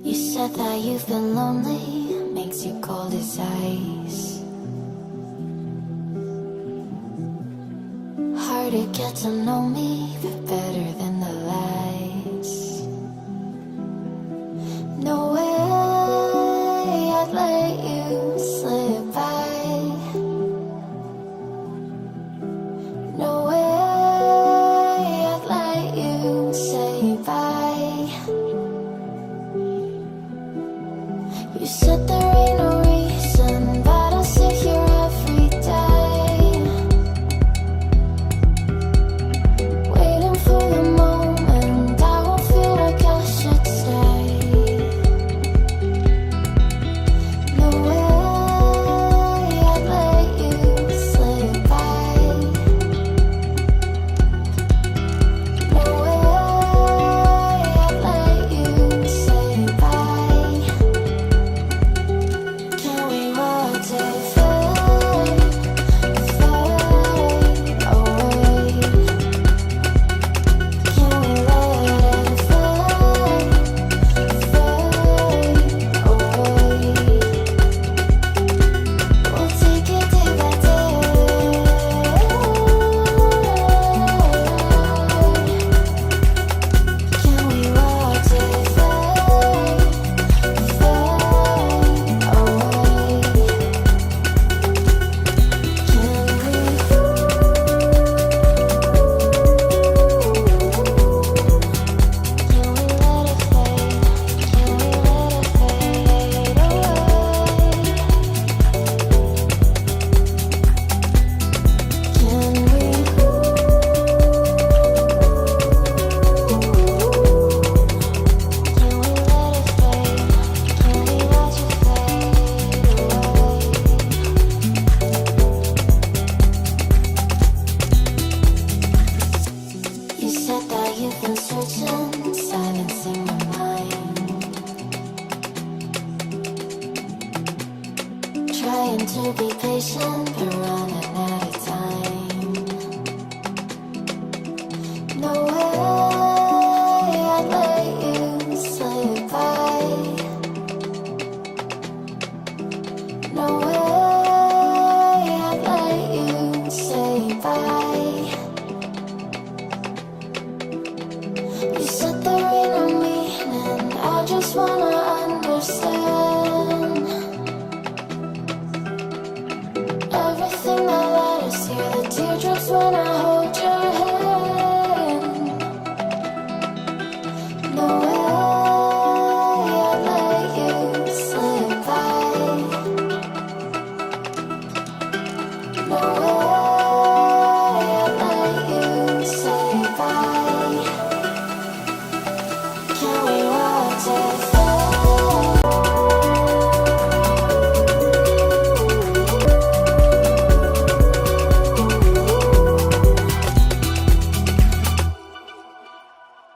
You said that you've been lonely, makes you cold as ice. Hard to get to know me, but better than the lies. No way I'd let you slip by. No way I'd let you say bye. You said there ain't no reason, but I'll sit here every day, waiting for the moment I won't feel like I should stay. No way I'd let you slip by. No way I'd let you say bye. Can we watch it fade, fade away? Can we let it fade, fade away? We'll take it day by day. Can we watch it fade, fade away? You said that you've been searching, silencing my mind, trying to be patient, but running out of time. No way I'd let you slip by. No way I'd let you say bye. You said there ain't no meaning, I just wanna understand.